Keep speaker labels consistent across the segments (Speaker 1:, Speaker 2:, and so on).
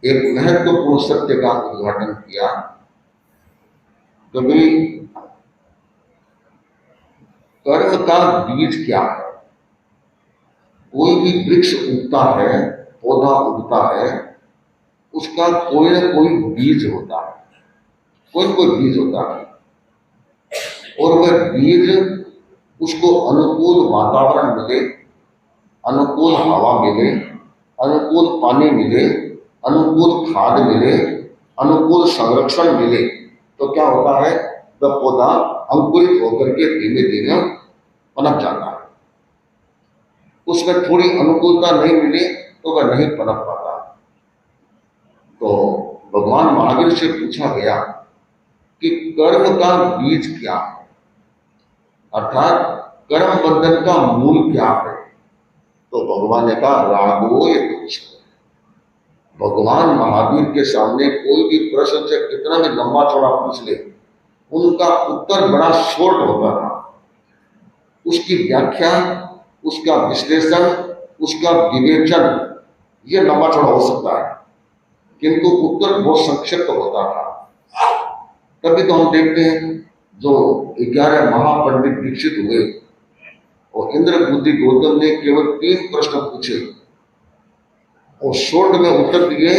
Speaker 1: एक महत्वपूर्ण सत्य का उद्घाटन किया। कभी कर्म का बीज क्या है? कोई भी वृक्ष उगता है, पौधा उगता है, उसका कोई ना कोई बीज होता है, कोई ना कोई बीज होता है। और वह बीज उसको अनुकूल वातावरण मिले, अनुकूल हवा मिले, अनुकूल पानी मिले, अनुकूल खाद मिले, अनुकूल संरक्षण मिले, तो क्या होता है, वह पौधा अंकुरित होकर के धीमे धीमे पनप जाता है। उसमें थोड़ी अनुकूलता नहीं मिली तो वह नहीं पनप पाता। तो भगवान महावीर से पूछा गया कि कर्म का बीज क्या है, अर्थात कर्म बंधन का मूल क्या है? तो भगवान ने कहा रागो ये तुच्छ। भगवान महावीर के सामने कोई भी प्रश्न से कितना भी लंबा चौड़ा पूछ ले, उनका उत्तर बड़ा शॉर्ट होता था। उसकी व्याख्या, उसका विश्लेषण, उसका विवेचन यह लंबा चौड़ा हो सकता है, किंतु उत्तर बहुत संक्षिप्त होता था। तभी तो हम देखते हैं जो 11 महापंडित दीक्षित हुए और इंद्र बुद्धि गौतम ने केवल 3 प्रश्न पूछे और शॉर्ट में उत्तर दिए।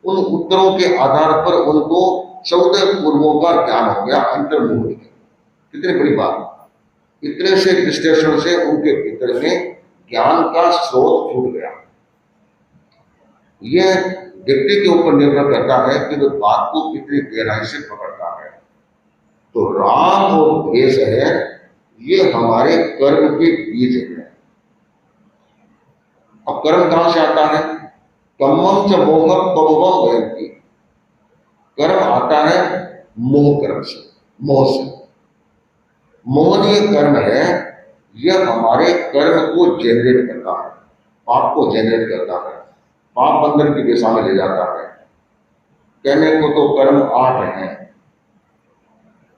Speaker 1: उन उत्तरों के आधार पर उनको 14 पूर्वों का ज्ञान हो गया, अंतर्मुख हो गया। कितनी बड़ी बात! इतने से विश्लेषण से उनके भीतर में ज्ञान का स्रोत फूट गया। यह व्यक्ति के ऊपर निर्भर करता है कि वो बात को कितनी गहराई से पकड़ता है। तो राग और द्वेष है, ये हमारे कर्म के बीज है। अब कर्म कहां से आता है? कम्मम च मोह पवम भयंती। कर्म आता है मोह कर्म से, मोह से। मोहनीय कर्म है, यह हमारे कर्म को जेनरेट करता है, पाप को जेनरेट करता है, पाप बंधन की दिशा में ले जाता है। कहने को तो कर्म 8 हैं,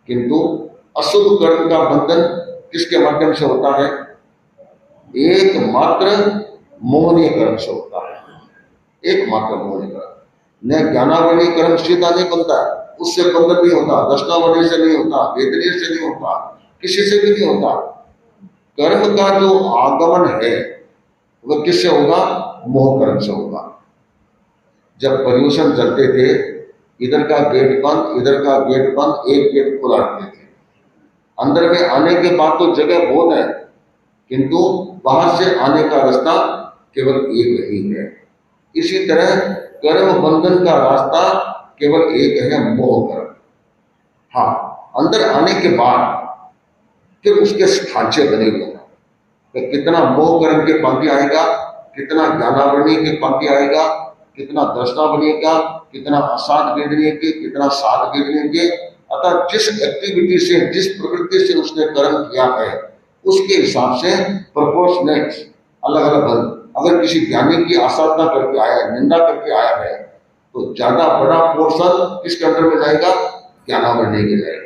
Speaker 1: किंतु अशुभ कर्म का बंधन किसके माध्यम से होता है? एकमात्र मोहनीय कर्म से होता है, एकमात्र मोहनीय कर्म। न ज्ञानावरणीय कर्म सीधा नहीं बनता है, उससे बंधन नहीं होता, दर्शनावरणीय से नहीं होता, वेदनीय से नहीं होता, किसी से भी नहीं होता। कर्म का जो आगमन है वह किससे होगा? मोह कर्म से होगा। जब पर्यूषण जलते थे, इधर का गेट बंद, इधर का गेट बंद, एक गेट खुला रखते थे। अंदर में आने के बाद तो जगह बहुत है, किंतु बाहर से आने का रास्ता केवल एक ही है। इसी तरह कर्म बंधन का रास्ता केवल एक है, मोह कर्म। हाँ, अंदर आने के बाद फिर उसके ढांचे बने हुए हैं कि कितना मोह कर्म के पंक्ति आएगा, कितना ज्ञानावरणीय के पंक्ति आएगा, कितना दर्शनावरणीय का, कितना असाध वेदनीय के, कितना साध वेदनीय के। अतः जिस एक्टिविटी से, जिस प्रवृत्ति से उसने कर्म किया है, उसके हिसाब से प्रोपोर्शनेट अलग अलग बल। अगर किसी ज्ञानी की आसाधना करके आया है, निंदा करके आया है, तो ज्यादा बड़ा पोर्शन किसके अंदर में जाएगा? ज्ञानावरणीय के जाएगा।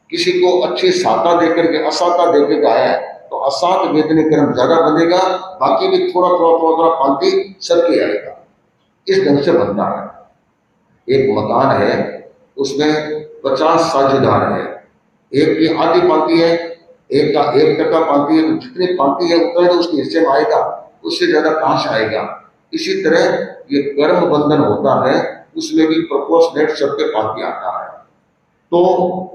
Speaker 1: किसी को अच्छी साता देकर के असाता देकर आया है, तो असात वेदनीय कर्म ज्यादा बनेगा, बाकी भी थोड़ा थोड़ा थोड़ा थोड़ा पंक्ति सबके आएगा। इस ढंग से बनता है। एक मकान है, उसमें 50 साझेदार है, एक की आधी पंक्ति है, एक का 1% पंक्ति है, तो जितनी पंक्ति है उतना तो उसके हिस्से में आएगा, उससे ज्यादा कहां से आएगा? इसी तरह ये कर्म बंधन होता है, उसमें भी प्रोपोर्शनेट सबके पंक्ति आता है। तो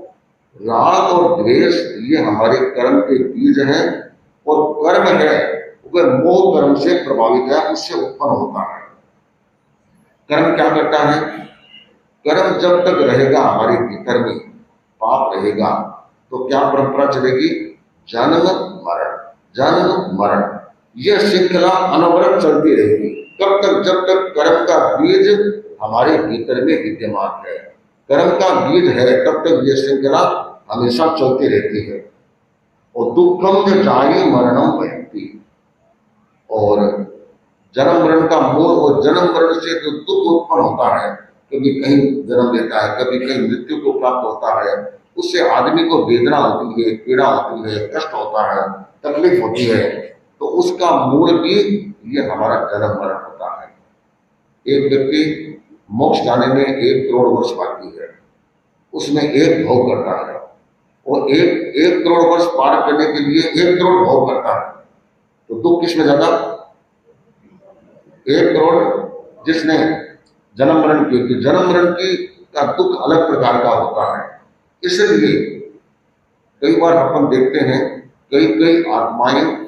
Speaker 1: राग और द्वेष ये हमारे कर्म के बीज हैं, और कर्म है वह मोह कर्म से प्रभावित है, उससे उत्पन्न होता है। कर्म क्या करता है? कर्म जब तक रहेगा हमारे भीतर में, पाप रहेगा, तो क्या परंपरा चलेगी? जन्म मरण, जन्म मरण, यह श्रृंखला अनवरत चलती रहेगी। कब तक? जब तक कर्म का बीज हमारे भीतर में विद्यमान है, कर्म का बीज है, तब तक यह श्रृंखला हमेशा चलती रहती है। और दुखम में जाई मरणम भयंती, और जन्म मरण का मोह, और जन्म मरण से जो दुख उत्पन्न होता है, कभी कहीं जन्म लेता है, कभी कहीं मृत्यु को प्राप्त होता है, उससे आदमी को वेदना होती है, पीड़ा होती है, कष्ट होता है, तकलीफ होती है, तो उसका मूल भी ये हमारा जन्म मरण होता है। एक व्यक्ति मोक्ष जाने में 1 करोड़ वर्ष बाकी है, उसमें एक भोग करता है, और एक करोड़ वर्ष पार करने के लिए 1 करोड़ भोग करता है, तो दुख किसमें ज्यादा? 1 करोड़ जिसने जन्म मरण की, तो जन्म मरण की का दुख अलग प्रकार का होता है। इसलिए कई बार अपन देखते हैं कई कई आत्माएं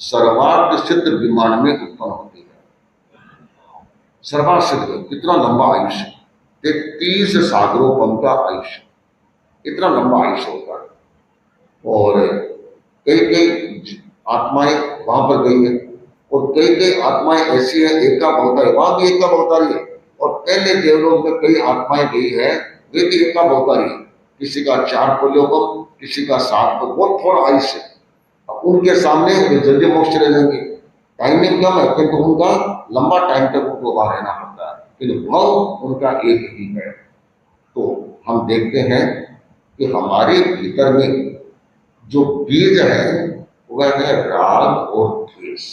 Speaker 1: सर्वार्थ सिद्ध विमान में उत्पन्न होती है। सर्वार्थ सिद्ध कितना लंबा आयुष्य, 33 सागरों का आयुष्य, इतना लंबा आयुष्य होता है। और कई कई आत्माएं वहां पर गई है, और कई कई आत्माएं ऐसी है एका भवतारी, वहां भी एका भवतारी है, और पहले देवलोक में कई आत्माएं गई है, वे भी एका भवतारी है। किसी का 4 प्रलोभन, किसी का 7, तो बहुत थोड़ा आयुष्य। उनके सामने वे जल्दी मोक्ष चले जाएंगे, टाइमिंग कम है, किंतु उनका लंबा टाइम तक उनको वहां रहना पड़ता है, किंतु भाव उनका एक ही है। तो हम देखते हैं कि हमारे भीतर में जो बीज है वह है राग और द्वेष।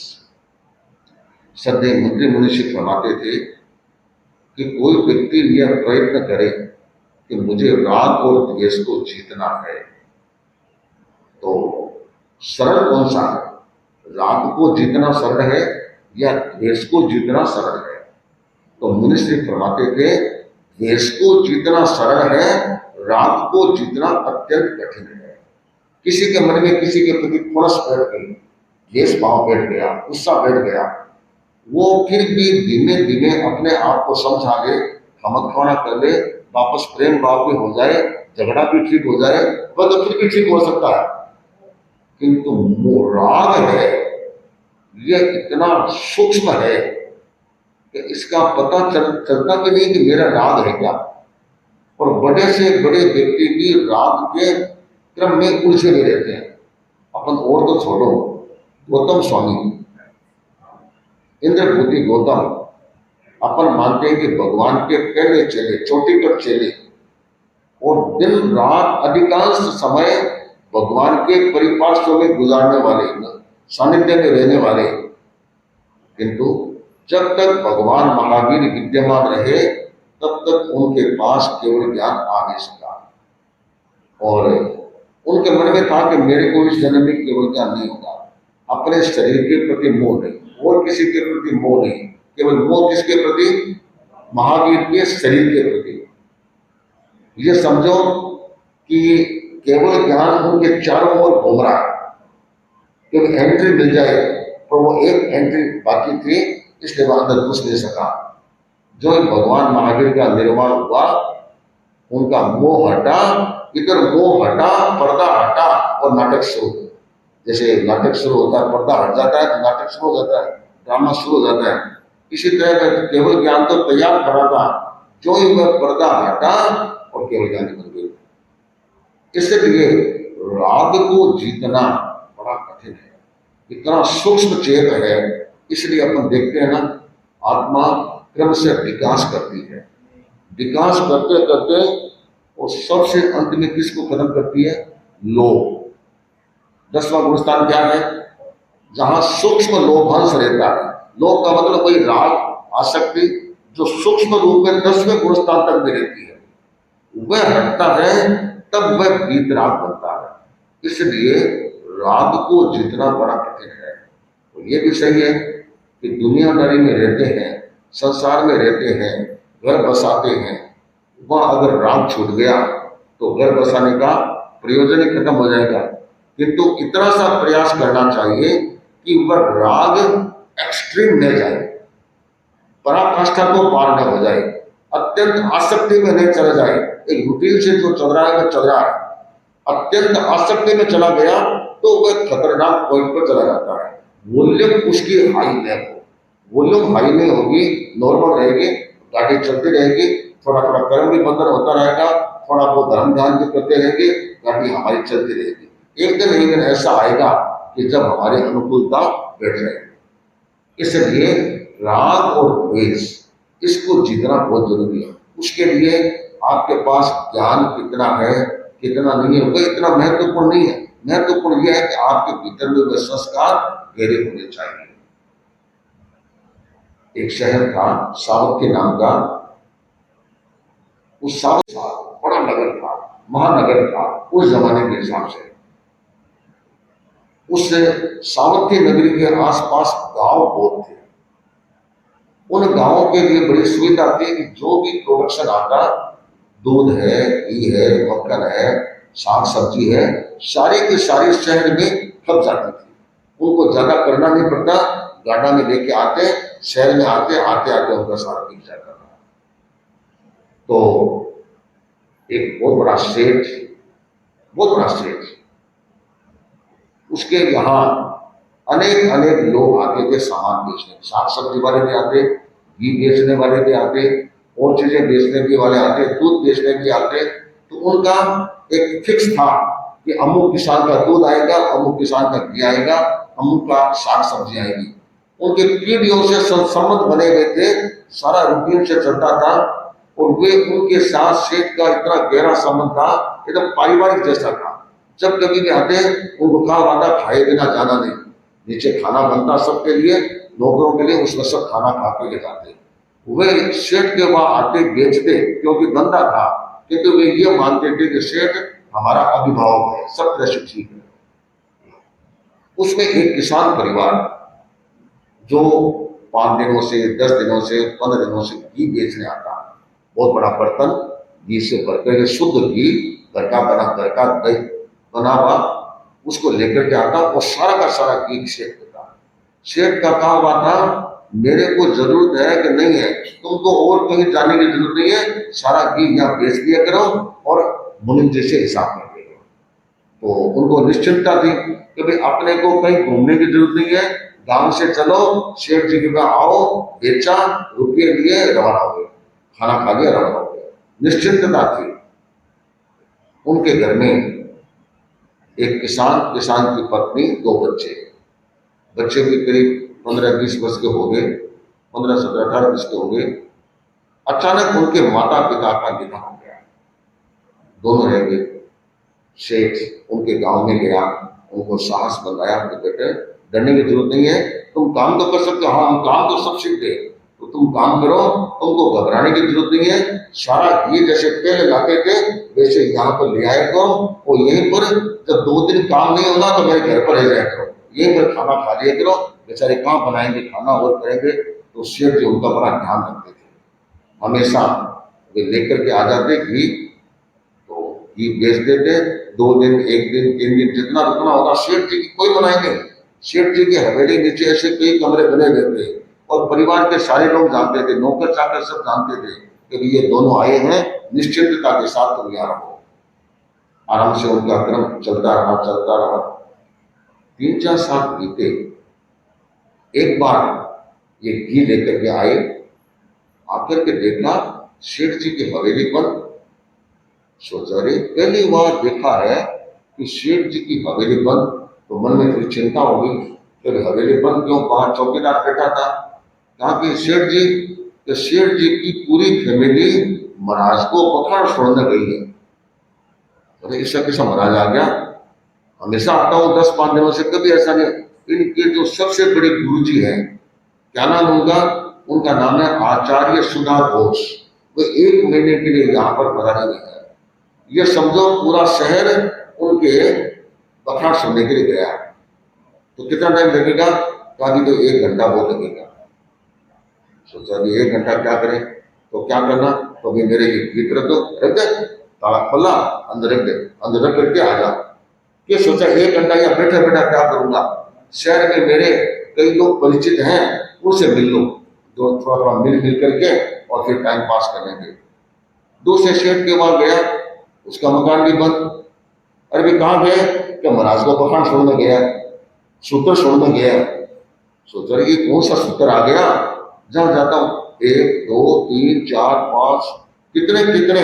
Speaker 1: श्रद्धेय मंत्री मुनिषी फरमाते थे कि कोई व्यक्ति यह प्रयत्न करे कि मुझे राग और द्वेष को जीतना है, तो सरल कौन सा है? राग को जीतना सरल है या द्वेष को जीतना सरल है? तो मुनिश्री फरमाते थे द्वेष को जीतना सरल है, राग को जीतना अत्यंत कठिन है। किसी के मन में किसी के प्रति फुणस बैठ गई, द्वेष भाव बैठ गया, गुस्सा बैठ गया, वो फिर भी धीमे धीमे अपने आप को समझा ले, खमकवाना कर ले, वापस प्रेम भाव भी हो जाए, झगड़ा भी ठीक हो जाए, वह तो फिर भी ठीक हो सकता है। किंतु राग है, यह इतना सूक्ष्म है कि इसका पता चलता भी नहीं कि मेरा राग है क्या। और बड़े से बड़े व्यक्ति भी राग के क्रम में उलझे हुए रहते हैं। अपन और तो छोड़ो, गौतम स्वामी, इंद्रभूति गौतम, अपन मानते हैं कि भगवान के पहले चले, चोटी पर चले, और दिन रात अधिकांश समय भगवान के परिपार्श्व में गुजारने वाले, सानिध्य में रहने वाले। किंतु जब तक भगवान महावीर विद्यमान रहे तब तक उनके पास केवल ज्ञान आ नहीं सका, और उनके मन में था कि मेरे को इस जन्म में केवल ज्ञान नहीं होगा। अपने शरीर के प्रति मोह नहीं, और किसी के प्रति मोह नहीं, केवल मोह किसके प्रति? महावीर के शरीर के प्रति। ये समझो कि केवल ज्ञान उनके चारों ओर घूम रहा है, केवल एंट्री मिल जाए, तो वो एक एंट्री बाकी थी, इसलिए वह अंदर घुस नहीं सका। जो भगवान महावीर का निर्माण हुआ, उनका मोह हटा, इधर मोह हटा, पर्दा हटा, और नाटक शुरू। जैसे नाटक शुरू होता है, पर्दा हट जाता है तो नाटक शुरू हो जाता है, ड्रामा शुरू हो जाता है। इसी तरह का केवल ज्ञान तो तैयार खड़ा था, जो ही वह पर्दा हटा और केवल ज्ञान बन गई। इसलिए राग को जीतना बड़ा कठिन है, इतना सूक्ष्म चेत है। इसलिए अपन देखते हैं ना, आत्मा क्रम से विकास करती है, विकास करते करते और सबसे अंत में किसको खत्म करती है? लोभ। 10वां गुणस्थान क्या है? जहां सूक्ष्म लोभांश रहता है। लोभ का मतलब वही राग, आसक्ति, जो सूक्ष्म रूप में 10वें गुणस्थान तक में रहती है, वह हटता है, तब वह वीतराग बनता है। इसलिए राग को जितना बड़ा कठिन है। तो ये भी सही है कि दुनियादारी में रहते हैं, संसार में रहते हैं, घर बसाते हैं, वह अगर राग छूट गया तो घर बसाने का प्रयोजन ही खत्म हो जाएगा। किंतु इतना सा प्रयास करना चाहिए कि वह राग एक्सट्रीम न जाए, पराकाष्ठा को पार न हो जाए, अत्यंत आसक्ति में नहीं चला जाए। एक रूटीन से जो चल रहा है वह चल रहा है, अत्यंत आसक्ति में चला गया तो वह खतरनाक पॉइंट पर चला जाता है। वॉल्यूम उसकी हाई न हो, वॉल्यूम हाई नहीं होगी, नॉर्मल रहेगी, गाड़ी चलती रहेगी, थोड़ा थोड़ा कर्म भी बंधन होता रहेगा, थोड़ा बहुत धर्म ध्यान भी करते रहेंगे, गाड़ी हमारी चलती रहेगी। एक दिन ऐसा आएगा कि जब हमारी अनुकूलता बैठ जाएगी। इसलिए राग और द्वेष, इसको जीतना बहुत जरूरी है। उसके लिए आपके पास ज्ञान कितना है, कितना नहीं है, वह इतना महत्वपूर्ण नहीं है। महत्वपूर्ण यह है कि आपके भीतर में वह संस्कार गहरे होने चाहिए। एक शहर था सावत के नाम का। उस सावत था, बड़ा नगर था, महानगर था उस जमाने के हिसाब से। उस सावत नगरी के आसपास गांव बहुत थे। उन गांवों के लिए बड़ी सुविधा थी कि जो भी प्रोडक्शन आता, दूध है, घी है, मक्खन है, साग सब्जी है, सारी की सारी शहर में खप जाती थी। उनको ज्यादा करना नहीं पड़ता, गाड़ा में लेके आते, शहर में आते आते आते उनका सारा बिक जाता था। तो एक बहुत बड़ा सेठ, बहुत बड़ा सेठ, उसके यहाँ अनेक अनेक लोग आते थे सामान बेचने, साग सब्जी वाले भी आते, घी बेचने वाले भी आते, और चीजें बेचने के वाले आते, दूध बेचने के आते। तो उनका एक फिक्स था कि अमुक किसान का दूध आएगा, अमुक किसान का घी आएगा, अमुक का साग सब्जी आएगी। उनके पीढ़ियों से संबंध बने हुए थे, सारा रूटीन से चलता था। और वे उनके साथ सेठ का इतना गहरा संबंध था, एकदम पारिवारिक जैसा था। जब कभी भी आते उनको कहा वादा खाए बिना जाना नहीं। नीचे खाना बनता सबके लिए, नौकरों के लिए, उसमें सब खाना खा के ले जाते। वे सेठ के वहां आते बेचते, क्योंकि धंधा था, किंतु वे ये मानते थे कि सेठ हमारा अभिभावक है, सब तरह से ठीक है। उसमें एक किसान परिवार जो 5 दिनों से, 10 दिनों से, 15 दिनों से घी बेचने आता, बहुत बड़ा बर्तन घी से भरकर, शुद्ध घी घर का बना, घर का दही बना हुआ, उसको लेकर के आता और सारा का सारा घी सेठ देता। सेठ का कहा हुआ था, मेरे को जरूरत है कि नहीं है, तुमको और कहीं जाने की जरूरत नहीं है, सारा घी यहाँ बेच दिया करो और मुनिम जैसे हिसाब कर दिया करो। तो उनको निश्चिंतता थी कि भाई अपने को कहीं घूमने की जरूरत नहीं है, गांव से चलो, सेठ जी के पास आओ, बेचा, रुपये लिए, रवाना हो गए, खाना खा लिया, रवाना हो गया। निश्चिंतता थी। उनके घर में एक किसान, किसान की पत्नी, 2 बच्चे, बच्चे भी करीब 15-20 वर्ष के हो गए, 15, 17, 18 वर्ष के हो गए। अचानक उनके माता पिता का निधन हो गया, दोनों रह गए। सेठ उनके गांव में गया, उनको साहस बनाया कि बेटे डरने की जरूरत नहीं है, तुम काम तो कर सकते हो, हाँ हम काम तो सब सीख गए, तो तुम काम करो, तुमको घबराने की जरूरत नहीं है। सारा घी जैसे पहले लाते थे वैसे यहाँ पर ले आए करो, और यहीं पर जब 2 दिन काम नहीं होगा तो मेरे घर पर रह जाया करो, यहीं पर खाना खा लिया करो, बेचारे कहाँ बनाएंगे खाना और करेंगे। तो सेठ जी उनका बड़ा ध्यान रखते थे, हमेशा वे लेकर के आ जाते घी, तो घी बेच देते। 2 दिन, 1 दिन, 3 दिन, जितना रुकना होगा। सेठ जी की कोई मनाही नहीं, सेठ जी की हवेली नीचे ऐसे कई कमरे बने रहते, और परिवार के सारे लोग जानते थे, नौकर चाकर सब जानते थे कि ये दोनों आए हैं, निश्चिंतता के साथ तुम यहाँ रहो। आराम से उनका क्रम चलता रहा, चलता रहा। 3-4 साल बीते। एक बार ये घी लेकर के आए, आकर के देखा सेठ जी की हवेली पर। सोचा रे पहली बार देखा है कि सेठ जी की हवेली बंद, तो मन में थोड़ी चिंता हो गई, फिर हवेली बंद क्यों, बाहर चौकीदार बैठा था। कहा कि सेठ जी, तो सेठ जी की पूरी फैमिली महाराज को पकड़ छोड़ने गई है। अरे इसका कैसा महाराज आ गया, हमेशा आता हूँ 10-5 दिनों से, कभी ऐसा नहीं। इनके जो सबसे बड़े गुरु जी हैं, क्या नाम उनका, उनका नाम है आचार्य सुधा घोष, वो 1 महीने के लिए यहाँ पर पधारे हुए हैं। ये समझो पूरा शहर उनके बखान सुनने के लिए गया। तो कितना टाइम लगेगा, अभी तो 1 घंटा वो लगेगा। सोचा अभी 1 घंटा क्या करें, तो क्या करना, तो अभी मेरे ये गीत रख दो, रख दे, ताला खोला, अंदर रख दे, अंदर रख करके आ जा। ये सोचा 1 घंटा या बैठा बैठा क्या करूंगा, शहर में मेरे कई लोग परिचित हैं, उनसे मिल लो, जो थोड़ा थोड़ा मिल करके और फिर टाइम पास कर लेंगे। दूसरे शहर के वहां गया, उसका मकान भी बंद। अरे भी कहाँ गए, क्या महाराज को पखान छोड़ने गया, सूत्र छोड़ने गया। सोच रहे ये कौन सा सूत्र आ गया, जहां जाता हूं 1, 2, 3, 4, 5 कितने कितने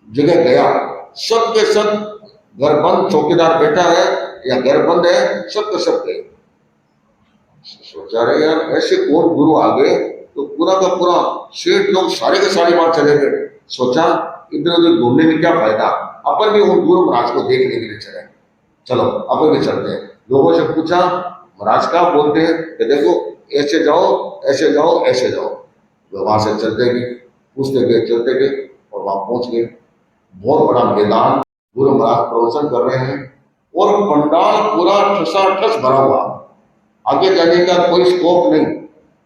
Speaker 1: जगह गया, सब के सब घर बंद, चौकीदार बैठा है या घर बंद है, सब के सब गए। सोचा रहे यार ऐसे कौन गुरु आ गए, तो पूरा का पूरा सेठ लोग सारे के सारे वहां चले गए। सोचा इधर उधर घूमने में क्या फायदा, अपन भी उन गुरु महाराज को देखने के लिए चले, चलो अपन भी चलते हैं। लोगों से पूछा महाराज क्या बोलते हैं, कि देखो ऐसे जाओ, ऐसे जाओ, ऐसे जाओ। वे वहां से चलते गए, पूछते गए, चलते गए और वहां पहुंच गए। बहुत बड़ा मैदान, गुरु महाराज प्रवचन कर रहे हैं और पंडाल पूरा ठसाठस भरा हुआ। आगे जाने का कोई स्कोप नहीं,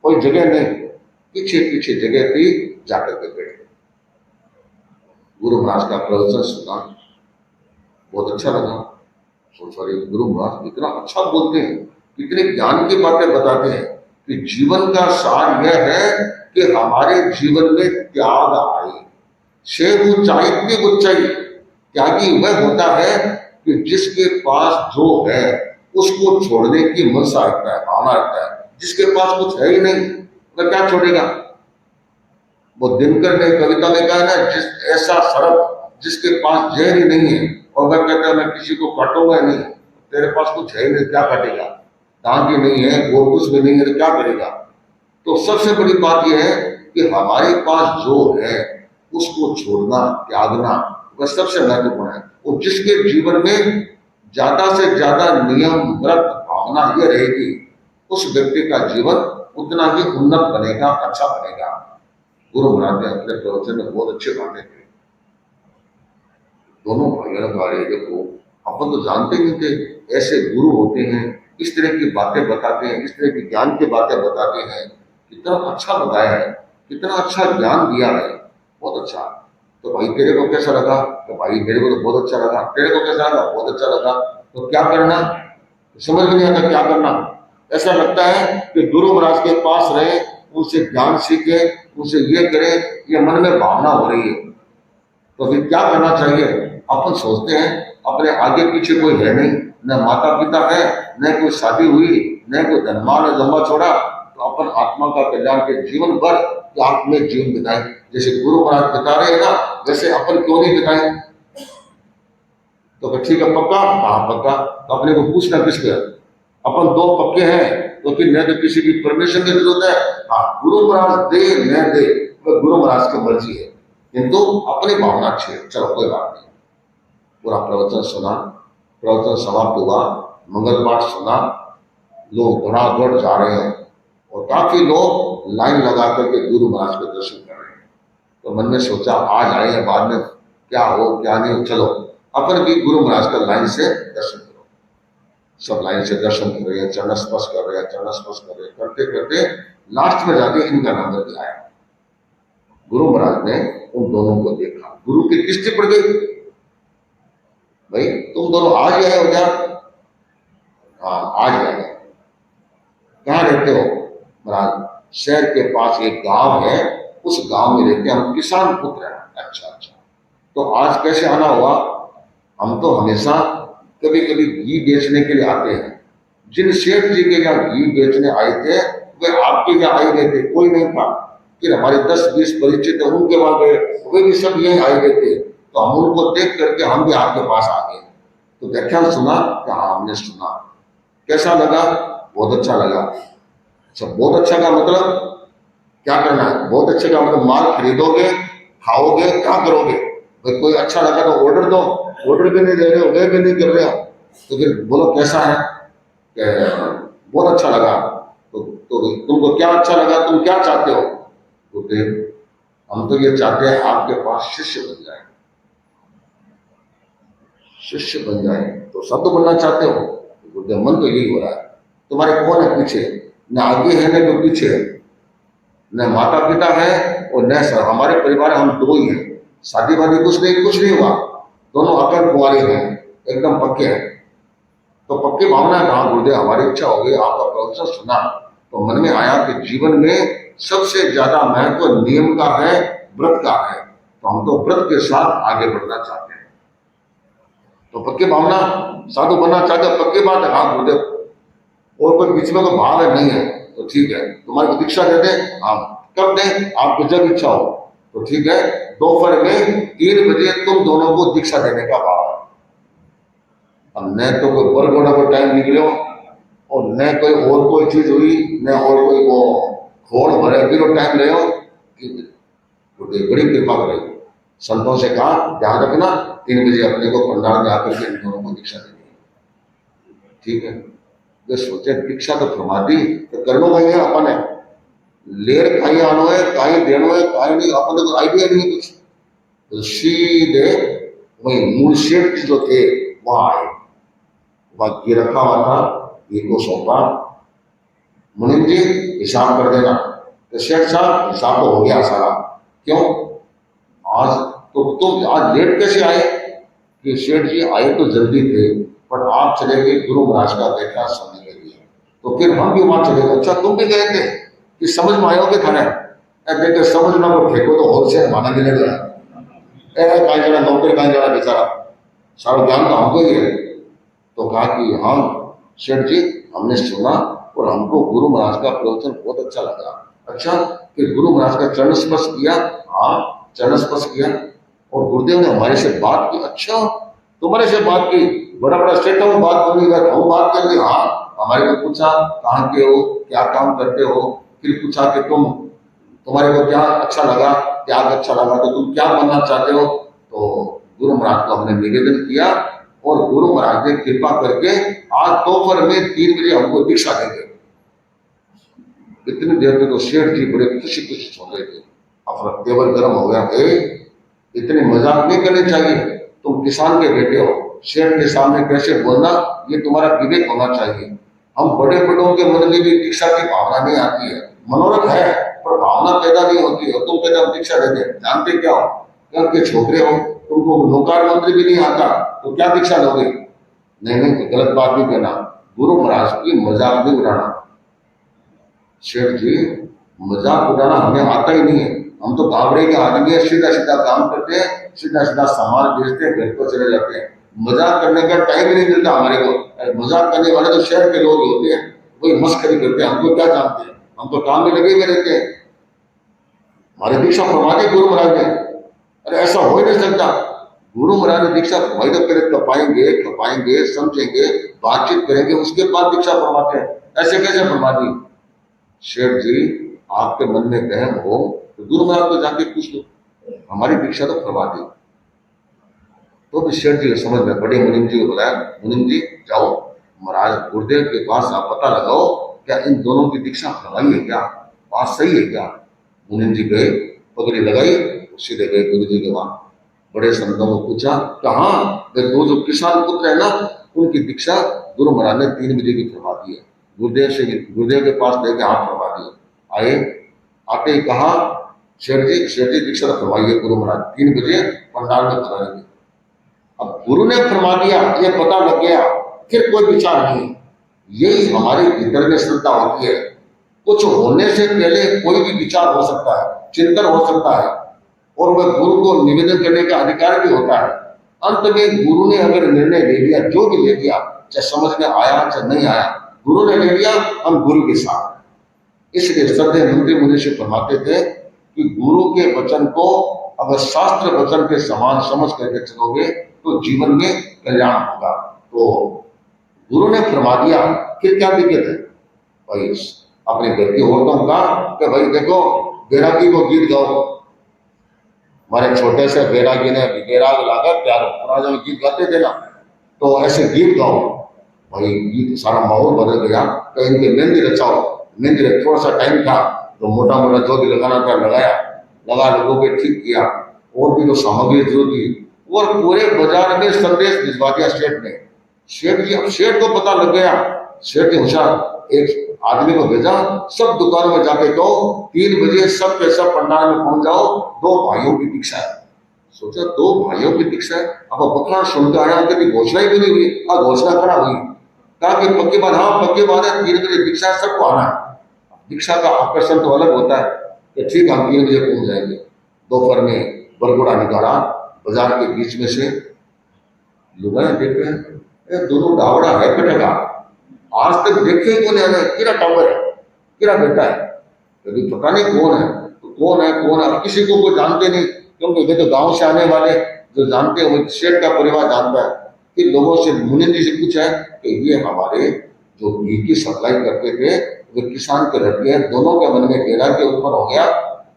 Speaker 1: कोई जगह नहीं, पीछे पीछे जगह थी, जाकर के बैठे। गुरु महाराज का प्रवचन सुना, बहुत अच्छा लगा। सॉरी, गुरु महाराज इतना अच्छा बोलते हैं, कितने ज्ञान की बातें बताते हैं कि जीवन का सार यह है कि हमारे जीवन में त्याग आए। शेर ऊंचाई की ऊंचाई, त्यागी वह होता है कि जिसके पास जो है उसको छोड़ने की मनसा रखता है, भावना रखता है। जिसके पास कुछ है ही नहीं, वह क्या छोड़ेगा? वो दिनकर ने कविता में कहा ना, जिस ऐसा सर्प जिसके पास जहर ही नहीं है और वह कहता है मैं किसी को काटूंगा नहीं। तेरे पास कुछ है ही नहीं, क्या काटेगा? दांत ही नहीं है, वो कुछ भी नहीं है, तो क्या करेगा? तो सबसे बड़ी बात यह है कि हमारे पास जो है उसको छोड़ना, त्यागना, वह सबसे महत्वपूर्ण है। और जिसके जीवन में ज्यादा से ज्यादा नियम व्रत भावना यह रहेगी, उस व्यक्ति का जीवन उतना ही उन्नत बनेगा, अच्छा बनेगा। गुरु महाराज ने अपने प्रवचन में बहुत अच्छे बातें कही। दोनों भाइयों का देखो, अपन तो जानते नहीं थे ऐसे गुरु होते हैं, इस तरह की बातें बताते हैं, इस तरह की ज्ञान की बातें बताते हैं। कितना अच्छा बताया है, कितना अच्छा ज्ञान दिया है, बहुत अच्छा। तो भाई तेरे को कैसा लगा? तो भाई मेरे को तो बहुत अच्छा लगा। तेरे को कैसा लगा? बहुत अच्छा लगा। तो क्या करना? समझ में नहीं आता क्या करना। ऐसा लगता है कि गुरु महाराज के पास रहे, उनसे ज्ञान सीखे, उनसे ये करें, ये मन में भावना हो रही है। तो फिर क्या करना चाहिए? अपन सोचते हैं अपने आगे पीछे कोई है नहीं, न माता पिता है, न कोई शादी हुई, न कोई धनमान लंबा छोड़ा, तो अपन आत्मा का कल्याण के जीवन भर त्याग में जीवन बिताएं। जैसे गुरु महाराज बता रहे हैं ना, वैसे अपन क्यों नहीं बिताएं? तो फिर ठीक है, पक्का? हाँ पक्का। तो अपने को पूछना किसके? अपन दो पक्के हैं, तो फिर न तो किसी की परमिशन की जरूरत है, हाँ गुरु महाराज दे न दे वह गुरु महाराज की मर्जी है, किंतु अपनी भावना अच्छी है। चलो कोई बात नहीं। पूरा प्रवचन सुना, प्रवचन समाप्त हुआ, मंगल पाठ सुना, लोग धड़ाधड़ जा रहे हैं और काफी लोग लाइन लगा करके गुरु महाराज के दर्शन कर रहे हैं। तो मन में सोचा आज आए हैं, बाद में क्या हो क्या नहीं हो, चलो अपन भी गुरु महाराज का लाइन से दर्शन करो। सब लाइन से दर्शन कर रहे हैं, चरण स्पर्श कर रहे हैं, चरण स्पर्श कर रहे हैं, करते करते लास्ट में जाके इनका नंबर भी आया। गुरु महाराज ने उन दोनों को देखा, गुरु की दृष्टि पड़ गई, भाई तुम दोनों आज आए हो क्या? हाँ आज आए। कहाँ रहते हो? महाराज शहर के पास एक गांव है, उस गांव में रहते हैं, हम किसान पुत्र हैं। अच्छा अच्छा, तो आज कैसे आना हुआ? हम तो हमेशा कभी कभी घी बेचने के लिए आते हैं। जिन सेठ जी के यहाँ घी बेचने आए थे वे आपके यहाँ आए गए थे, कोई नहीं था। फिर हमारे 10-20 परिचित उनके वहां गए, वे भी सब यही आए गए थे। तो हम उनको देख करके हम भी आपके पास आ गए। तो व्याख्यान सुना? हाँ हमने सुना। कैसा लगा? बहुत अच्छा लगा। अच्छा, बहुत अच्छा का मतलब क्या करना है? बहुत अच्छे का मतलब माल खरीदोगे, खाओगे, क्या करोगे? भाई कोई अच्छा लगा तो ऑर्डर दो, ऑर्डर भी नहीं दे रहे हो, वे भी नहीं कर रहे हो, तो फिर बोलो कैसा है? बहुत अच्छा लगा। तो तुमको क्या अच्छा लगा, तुम क्या चाहते हो? तो फिर हम तो ये चाहते हैं आपके पास शिष्य बन जाए, शिष्य बन जाए। तो सब तो बनना चाहते हो? गुरुदेव मन तो यही हो रहा है। तुम्हारे कौन है पीछे? न आगे है न तो पीछे है, न माता पिता है और न सर हमारे परिवार, हम दो ही हैं। शादी वादी कुछ नहीं हुआ, दोनों अकल कुंवारे हैं, एकदम पक्के हैं। तो पक्की भावना कहा गुरुदेव हमारी इच्छा हो गई, आपका प्रवचन सुना तो मन में आया कि जीवन में सबसे ज्यादा महत्व नियम का है, व्रत का है। तो हम तो व्रत के साथ आगे बढ़ना चाहते हैं। तो पक्की भावना, साधु बनना चाहते हो, पक्की बात है। हाँ गुरुदेव, और कोई बीच में कोई भाव है नहीं है तो ठीक है, तुम्हारी दीक्षा दे दें? हाँ कब दें? आपको जब इच्छा हो। तो ठीक है, दोपहर में 3 बजे तुम दोनों को दीक्षा देने का भाव है। अब न तो कोई बरगोड़ा को टाइम निकलो और न कोई और कोई चीज हुई, न और कोई वो खोड़ भरे बिलो टाइम ले बड़ी कृपा करेगी। संतों से कहा ध्यान रखना 3 बजे अपने को पंडाल में आकर के इन दोनों को दीक्षा देनी। ठीक है, वे सोचे दीक्षा तो फरमा दी तो करनो भाई है अपन है लेर कहीं आनो है कहीं देनो है कहीं नहीं, अपन को आइडिया नहीं कुछ। तो सीधे वही मूल सेठ जो थे वहां आए, बाकी रखा हुआ था, ये को सौंपा, मुनीम जी हिसाब कर देना। तो शेठ साहब हिसाब तो हो गया सारा, क्यों आज तो तुम आज लेट कैसे आए? कि शेठ जी आए तो जल्दी थे, पर आप चले गए गुरु महाराज का देखा सुनने के लिए, तो फिर हम भी वहां चले गए। अच्छा तुम भी गए थे कि समझ में आयोगे थाने? देखे समझना को ठेको तो होलसेल माना मिलेगा, कहीं जरा नौकरी कहीं जरा बेचारा, सारा ज्ञान तो हमको ही है। तो कहा कि हाँ शेठ जी हमने सुना और हमको गुरु महाराज का प्रवचन बहुत अच्छा लगा। अच्छा फिर गुरु महाराज का चरण स्पर्श किया? हाँ चरण स्पर्श किया। और गुरुदेव ने हमारे से बात की? अच्छा तुम्हारे से बात की, बड़ा बड़ा सेठ हूँ बात बोलेगा, हम बात कर ली? हाँ हमारे को पूछा कहाँ के हो, क्या काम करते हो, फिर पूछा कि तुम्हारे को क्या अच्छा लगा, क्या अच्छा लगा, तो तुम क्या बनना चाहते हो? तो गुरु महाराज को हमने निवेदन किया और गुरु महाराज ने कृपा करके आज दोपहर में 3 बजे हमको दीक्षा देंगे। इतनी देर में तो शेठ जी बड़े खुशी खुशी सो रहे थे, अपना टेबल गर्म हो गया। इतने मजाक नहीं करने चाहिए, तुम किसान के बेटे हो, शेठ के सामने कैसे बोलना, ये तुम्हारा विवेक होना चाहिए। हम बड़े बड़ों के मन में भी दीक्षा की भावना नहीं आती है, मनोरथ है पर भावना पैदा नहीं होती है। तुम कहते हम दीक्षा देते, जानते क्या हो, घर के छोकरे हो, तुमको नौकार मंत्री भी नहीं आता तो क्या दीक्षा लोगे? नहीं नहीं गलत बात नहीं कहना, गुरु महाराज की मजाक नहीं उड़ाना। शेठ जी मजाक उड़ाना हमें आता ही नहीं है, हम तो गावड़े के आदमी है, सीधा सीधा काम करते हैं, सीधा सीधा सामान बेचते हैं, घर को चले जाते हैं। मजाक करने का टाइम ही नहीं मिलता हमारे को। मजाक करने वाले तो शहर के लोग होते हैं, वही मस्करी करते हैं, हमको क्या जानते हैं, हम तो काम में लगे हुए रहते हैं। हमारे दीक्षा फरमा दी गुरु महाराज ने, अरे ऐसा हो ही नहीं सकता। गुरु महाराज ने दीक्षा फरमाई तो पहले खपाएंगे समझेंगे बातचीत करेंगे, उसके बाद दीक्षा फरमाते हैं, ऐसे कैसे फरमा दी? शेठ जी आपके मन में वहम हो तो गुरु महाराज को जाके पूछ लो, हमारी दीक्षा तो फरमा दी। तो भी शेठ जी को समझ में बड़े मुनीम जी को बुलाया, मुनीम जी जाओ महाराज गुरुदेव के पास आप पता लगाओ क्या इन दोनों की दीक्षा फरमाई है, क्या बात सही है क्या? मुनीम जी गए, पगड़ी लगाई, सीधे गए गुरु जी के वहां। बड़े संतों को पूछा कहाँ, दो जो किसान पुत्र है ना उनकी दीक्षा गुरु महाराज ने 3 बजे की फरमा दी है, गुरुदेव के पास लेके हाथ फरमा दिए। आए आते ही कहा शेठ जी दीक्षा तो फरमाइए गुरु महाराज 3 बजे पंडाल में कराएंगे। अब गुरु ने फरमा दिया, ये पता लग गया, फिर कोई विचार नहीं। यही हमारे भीतर में श्रद्धा होती है, कुछ होने से पहले कोई भी विचार हो सकता है, चिंतन हो सकता है, और वह गुरु को निवेदन करने का अधिकार भी होता है। अंत में गुरु ने अगर निर्णय ले लिया, जो भी ले लिया, चाहे समझ में आया चाहे नहीं आया, गुरु ने ले लिया, हम गुरु के साथ। इसलिए श्रद्धेय मंत्री मुनि से फरमाते थे कि गुरु के वचन को अगर शास्त्र वचन के समान समझ करके चलोगे तो जीवन में कल्याण होगा। तो गुरु ने फरमा दिया, फिर क्या दिक्कत है भाई? अपने घर की औरतों का कि भाई देखो बैरागी को गीत गाओ, हमारे छोटे से बैरागी ने बैराग लाकर प्यार राजा में गीत गाते थे ना, तो ऐसे गीत गाओ भाई। गीत सारा माहौल बदल गया, कहीं इनके मेहंदी रचाओ, मेहंदी थोड़ा सा टाइम था तो मोटा मोटा जो भी लगाना था लगाया, लगा लोगों के ठीक किया, और भी जो सामग्री जो थी, और पूरे बाजार में संदेश भिजवा दिया सेठ ने। सेठ जी, अब सेठ को पता लग गया, सेठ ने होशियार एक आदमी को भेजा, सब दुकानों में जाके कहो 3 बजे सब के सब पंडाल में पहुंच जाओ, 2 भाइयों की दीक्षा है। सोचा 2 भाइयों की दीक्षा है, अब बकरा सुनकर आया, कभी घोषणा ही भी नहीं हुई, अब घोषणा करा हुई, कहा कि पक्की बात, हाँ पक्की बात है 3 बजे दीक्षा है, सबको आना है। दीक्षा का आकर्षण तो अलग होता है कि ठीक हम 3 बजे पहुंच जाएंगे। दोपहर में बरगुड़ा निकाला, बाजार के बीच में से लुगाए देख रहे हैं, दोनों डावड़ा है बेटेगा, आज तक देखे कौन है, किरा टावर है, किरा बेटा है, कभी पता नहीं कौन है, तो कौन है, अब किसी को कोई जानते नहीं, क्योंकि वे तो गांव से आने वाले जो जानते हैं वो सेठ का परिवार जानता है। कि लोगों से मुनि जी से पूछा है कि ये हमारे जो घी की सप्लाई करते थे वो किसान के लड़के हैं, दोनों के मन में गेरा के ऊपर हो गया,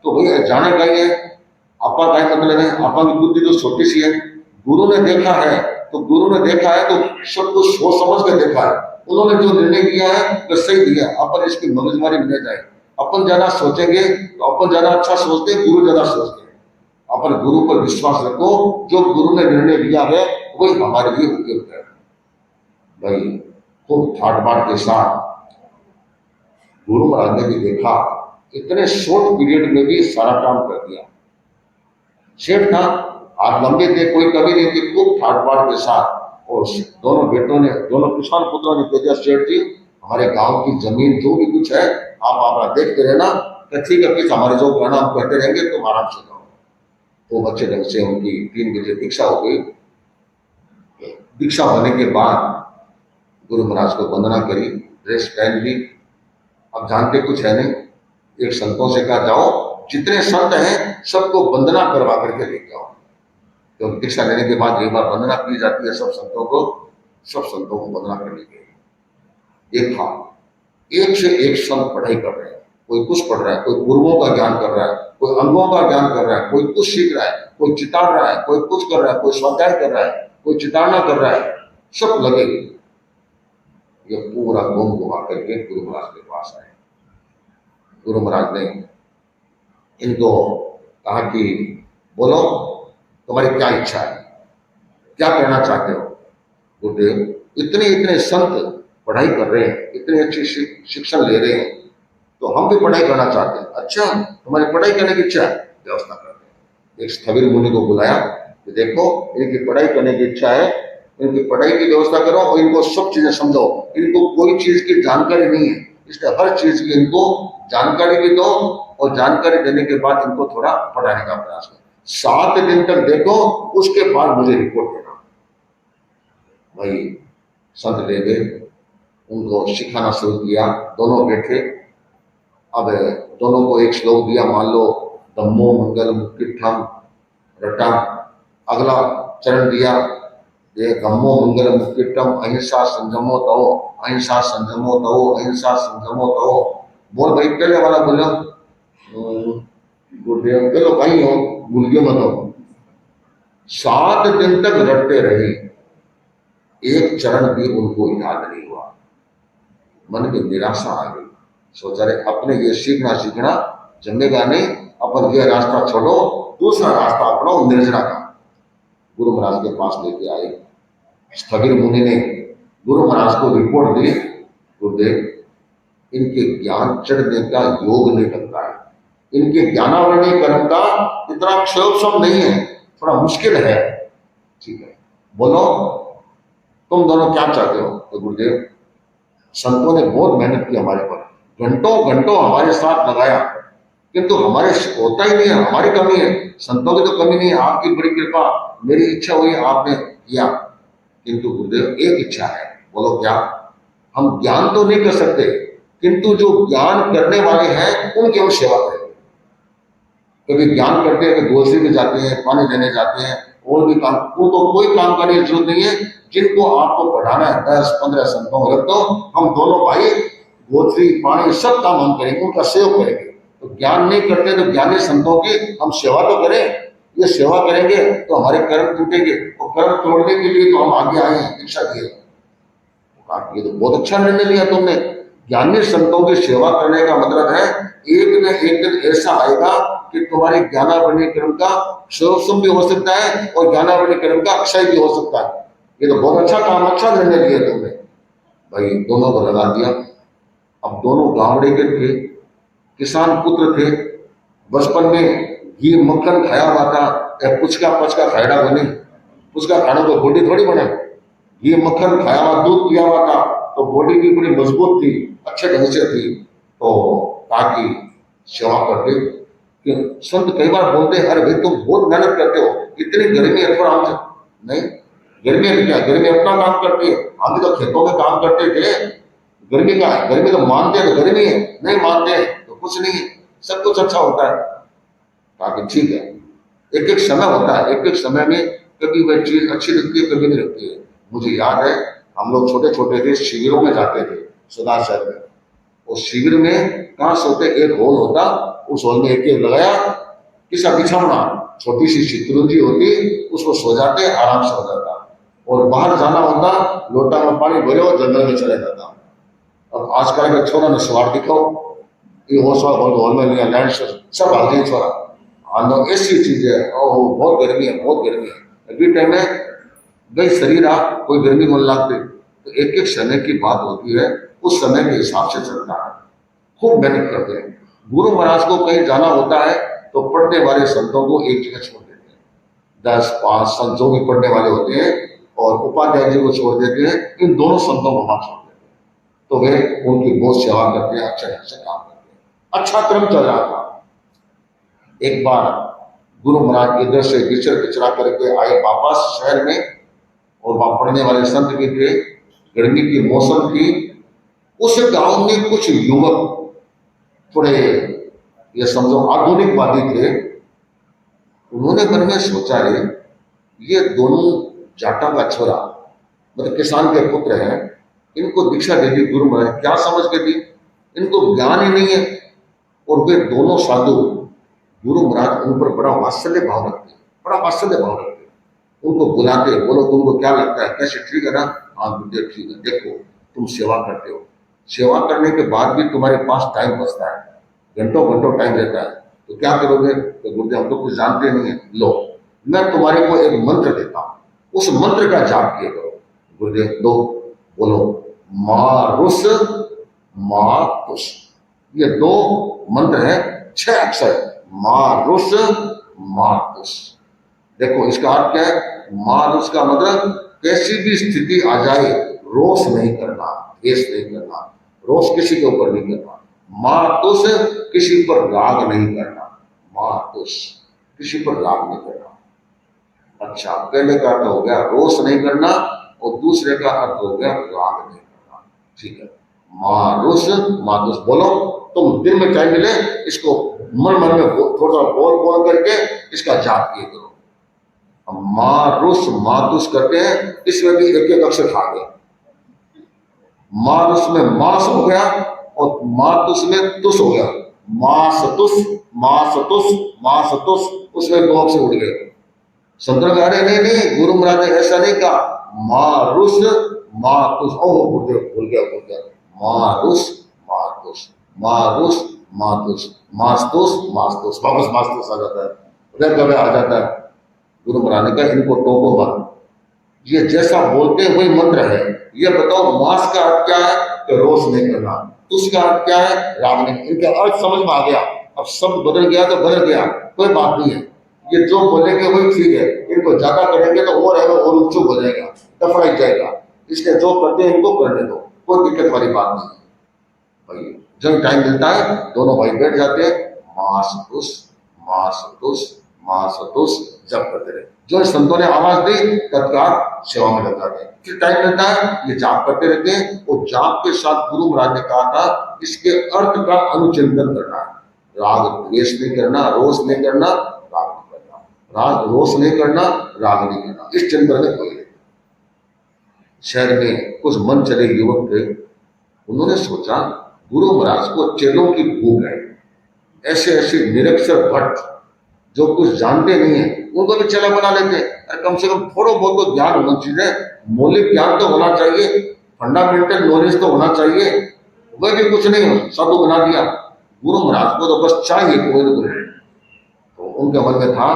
Speaker 1: तो वही जाने का ही है, आपा का ही मतलब है, आपा की बुद्धि तो छोटी सी है, गुरु ने देखा है तो सब कुछ सोच समझ कर देखा है, उन्होंने जो निर्णय दिया है वो सही दिया, अपन इसकी मगजमारी में जाए। अपन ज्यादा सोचेंगे तो अपन ज्यादा अच्छा सोचते हैं, गुरु ज्यादा सोचते हैं। अपन गुरु पर विश्वास रखो, जो गुरु ने निर्णय दिया है वही हमारे लिए उपयुक्त है। भाई खूब ठाट बाट के साथ गुरु महाराज ने भी देखा, इतने शॉर्ट पीरियड में भी सारा काम कर दिया। सेठ था, हाथ लंबे थे, कोई कमी नहीं थी, खूब ठाट बाट के साथ। और दोनों बेटों ने, दोनों किसान पुत्रों ने कह दिया, सेठ जी हमारे गांव की जमीन जो भी कुछ है आप अपना देखते रहना, तो ठीक है, किस हमारे जो कहना हम कहते रहेंगे, तुम आराम से करो। तो अच्छे ढंग से उनकी 3 बजे दीक्षा हो गई। दीक्षा होने के बाद गुरु महाराज को वंदना करी, ड्रेस पहन ली। अब जानते कुछ है नहीं, एक संतों से कहा जाओ जितने संत हैं सबको वंदना करवा करके लेके आओ। तो दीक्षा लेने के बाद एक बार वंदना की जाती है सब संतों को वंदना करनी चाहिए। देखा एक से एक संत पढ़ाई कर रहे हैं, कोई कुछ पढ़ रहा है, कोई पूर्वों का ज्ञान कर रहा है, कोई अंगों का ज्ञान कर रहा है, कोई कुछ सीख रहा है, कोई चिताड़ रहा है, कोई कुछ कर रहा है, कोई स्वाध्याय कर रहा है, कोई चिताड़ना कर रहा है, सब लगे। ये पूरा घूम घुमा करके गुरु महाराज के पास आए। गुरु महाराज ने इनको कहा कि बोलो तुम्हारी क्या इच्छा है, क्या करना चाहते हो। गुरुदेव इतने संत पढ़ाई कर रहे हैं, इतनी अच्छी शिक्षण ले रहे हैं, तो हम भी पढ़ाई करना चाहते हैं। अच्छा तुम्हारी पढ़ाई करने की इच्छा है, व्यवस्था करते हैं। एक स्थविर मुनि को बुलाया कि देखो इनकी पढ़ाई करने की इच्छा है, इनकी पढ़ाई की व्यवस्था करो और इनको सब चीजें समझो। इनको कोई चीज की जानकारी नहीं है, इसलिए हर चीज की इनको जानकारी भी दो, और जानकारी देने के बाद इनको थोड़ा पढ़ाने का प्रयास करो। 7 दिन तक देखो, उसके बाद मुझे रिपोर्ट देना। भाई संत ले गए, उनको सिखाना शुरू किया। दोनों बैठे, अब दोनों को एक श्लोक दिया, मान लो धम्मो मंगल मुक्तिठम रटा। अगला चरण दिया, ये धम्मो मंगल मुक्तिठम अहिंसा संयमो तवो, अहिंसा संयमो तवो, अहिंसा संयमो तवो। बोल भाई, पहले वाला बोलो गुरुदेव, चलो भाई हो भूल गए मत हो। 7 दिन तक रटते रहे, एक चरण भी उनको याद नहीं हुआ। मन में निराशा आ गई, सोचा रहे अपने ये सीखना जमेगा नहीं, अपन ये रास्ता छोड़ो, दूसरा रास्ता अपनाओ निर्जरा का। गुरु महाराज के पास लेके आए। स्थविर मुनि ने गुरु महाराज को रिपोर्ट दी, गुरुदेव इनके ज्ञान चढ़ने का योग नहीं लगता है, इनके ज्ञानावरणी कर्म का इतना क्षोभ नहीं है, थोड़ा मुश्किल है। ठीक है, बोलो तुम दोनों क्या चाहते हो। तो गुरुदेव संतों ने बहुत मेहनत की हमारे पर, घंटों हमारे साथ लगाया, किंतु हमारे होता ही नहीं है, हमारी कमी है। संतों की तो कमी नहीं है, आपकी बड़ी कृपा, मेरी इच्छा हुई आपने किया। किंतु गुरुदेव एक इच्छा है। बोलो क्या। हम ज्ञान तो नहीं कर सकते, किंतु जो ज्ञान करने वाले हैं उनकी हम सेवा करेंगे। कभी ज्ञान करते हैं, कभी गोश्री में जाते हैं, पानी देने जाते हैं, और भी काम, उनको कोई काम करने की जरूरत नहीं है। जिनको आपको पढ़ाना है 10-15 संतों को रख दो, हम दोनों भाई गोश्री पानी सब काम हम करेंगे, उनका सेवा करेंगे। तो ज्ञान नहीं करते तो ज्ञानी संतों की हम सेवा तो करें। ये सेवा करेंगे तो हमारे कर्म टूटेंगे, और कर्म तोड़ने के लिए तो हम आगे आए हैं, दीक्षा दिए। ये तो बहुत अच्छा निर्णय लिया तुमने। ज्ञानी संतों की सेवा करने का मतलब है एक न एक दिन ऐसा आएगा कि तुम्हारी ज्ञानावरणी कर्म का क्षोभ भी हो सकता है और ज्ञानावरणी कर्म का अक्षय भी हो सकता है। ये तो बहुत अच्छा काम, अच्छा निर्णय लिया तुमने। भाई दोनों को लगा दिया। अब दोनों गावड़े के थे, किसान पुत्र थे, बचपन में घी मक्खन खाया हुआ था, पुचका पचका खायड़ा बने, पुचका खाने को बॉडी थोड़ी बने, घी मक्खन खाया हुआ, दूध पिया हुआ था, तो बॉडी भी बड़ी मजबूत थी, अच्छे ढंग से थी। तो ताकि सेवा करते कि संत कई बार बोलते हैं, अरे भाई तुम बहुत मेहनत करते हो, इतनी गर्मी है, थोड़ा हमसे नहीं, गर्मी है क्या, गर्मी अपना काम करती है। हम भी तो खेतों में काम करते थे, गर्मी का है, गर्मी तो मानते हैं तो गर्मी है, नहीं मानते हैं तो कुछ नहीं है, सब कुछ अच्छा होता है। ताकि ठीक है, एक एक समय होता है, एक एक समय में कभी वह चीज अच्छी लगती है, कभी नहीं लगती है। मुझे याद है हम लोग छोटे छोटे थे, शिविरों में जाते थे सुधार शहर में। उस शिविर में कहाँ सोते, एक हॉल होता, उस हॉल में एक लगाया, किसा बिछावना, छोटी सी चित्रुंजी होती, उसको सो जाते, आराम से हो जाता। और बाहर जाना होता, लोटा में पानी भरे और जंगल में चले जाता। अब आजकल के छोरा ने सवार दिखाओ, ये हो सवार हॉल में लिया लैंड से सब भाग जाए छोरा। हाँ तो ऐसी चीज है, ओह बहुत गर्मी है, बहुत गर्मी है। अभी टाइम में गई शरीर आप कोई गर्मी मन लगती, तो एक एक समय की बात होती है, उस समय के हिसाब से चलता है, खूब मेहनत करते हैं। गुरु महाराज को कहीं जाना होता है तो पढ़ने वाले संतों को एक जगह छोड़ देते हैं, 10-5 संत जो भी पढ़ने वाले होते हैं, और उपाध्याय जी को छोड़ देते हैं, इन दोनों संतों को वहां छोड़ देते हैं। तो वे उनकी बहुत सेवा करते हैं, अच्छे ढंग से काम करते हैं। अच्छा क्रम चल रहा था। एक बार गुरु महाराज इधर से विचर विचरा करके आए वापस शहर में, और वहां पढ़ने वाले संत भी थे, गर्मी की मौसम थी। उस गांव में कुछ युवक थोड़े ये समझो आधुनिकवादी थे। उन्होंने मन में सोचा है, ये दोनों जाटा का छोरा मतलब किसान के पुत्र हैं, इनको दीक्षा दे दी गुरु महाराज, क्या समझ के दी, इनको ज्ञान ही नहीं है। और वे दोनों साधु गुरु महाराज उन पर बड़ा वात्सल्य भाव रखते, बड़ा वात्सल्य भाव रखते। उनको बुलाते, बोलो तुमको क्या लगता है, कैसे ठीक है ना? हाँ गुरुदेव ठीक है, देखो तुम सेवा करते हो, सेवा करने के बाद भी तुम्हारे पास टाइम बचता है, घंटों घंटों टाइम रहता है, तो क्या करोगे? तो गुरुदेव हम तो कुछ जानते नहीं है, लो मैं तुम्हारे को एक मंत्र देता हूं, उस मंत्र का जाप किया करो। गुरुदेव दो, बोलो मारुस मातुस, ये दो मंत्र है, 6 अक्षर, मारुस मातुस। देखो इसका अर्थ क्या है? मारुस का मतलब कैसी भी स्थिति आ जाए रोष नहीं करना, द्वेष नहीं करना, रोष किसी के ऊपर नहीं करना। मातुस किसी पर राग नहीं करना, मातुस किसी पर राग नहीं करना। अच्छा, पहले का अर्थ हो गया रोष नहीं करना, और दूसरे का अर्थ हो गया राग नहीं करना। ठीक है, मारुस मातुस बोलो, तुम दिन में टाइम मिले इसको मन मन में थोड़ा बोल बोल करके इसका जाप किए करो। मारुस मातुस करते हैं, इसमें भी एक एक अक्षर खा गए। मारुस में मास हो गया और मातुस में तुस हो गया, मासतुस मासतुस मासतुस, उसमें 2 अक्षर उड़ गए। संतों कह रहे नहीं नहीं, गुरु महाराज ने ऐसा नहीं कहा, मारुस मातुस। ओह गुरुदेव भूल गया, मारुस मातुस, मारुस मातुस, मास्तुस मास्तुस, वापस मास्तुस आ जाता है, उधर कभी आ जाता है। गुरु महाराज ने कहा इनको टोको मत, ये जैसा बोलते हैं वही मंत्र है। ये बताओ मास का अर्थ क्या है? तो रोष नहीं करना। तुस का अर्थ क्या है? राग नहीं। इनका अर्थ समझ में आ गया, अब शब्द बदल गया तो बदल गया, कोई बात नहीं है। ये जो बोलेंगे वही ठीक है, इनको ज्यादा करेंगे तो और है और उच्चुक हो जाएगा, टफड़ाई जाएगा। इसलिए जो करते हैं इनको करने दो, कोई दिक्कत वाली बात नहीं भाई। जब टाइम मिलता है दोनों भाई बैठ जाते हैं, मास तुस मास तुस मास तुस जब करते रहे। जो संतों ने आवाज दी तत्काल सेवा में लग जाते हैं। फिर टाइम मिलता है ये जाप करते रहते हैं। और जाप के साथ गुरु महाराज ने कहा था इसके अर्थ का अनुचिंतन करना है, राग द्वेष नहीं करना, रोष नहीं करना, राग नहीं करना, राग रोष नहीं करना, राग नहीं करना, इस चिंतन में कोई नहीं। शहर में कुछ मन चले युवक थे, उन्होंने सोचा गुरु महाराज को चेलों की भूख है, ऐसे ऐसे निरक्षर भट्ट जो कुछ जानते नहीं है उनको भी चेला बना लेते हैं। कम से कम थोड़ा बहुत तो ज्ञान होना चाहिए, मौलिक ज्ञान तो होना चाहिए, फंडामेंटल नॉलेज तो होना चाहिए। वह भी कुछ नहीं हो, साधु बना दिया। गुरु महाराज को तो बस चाहिए कोई ना कोई। तो उनके मन में था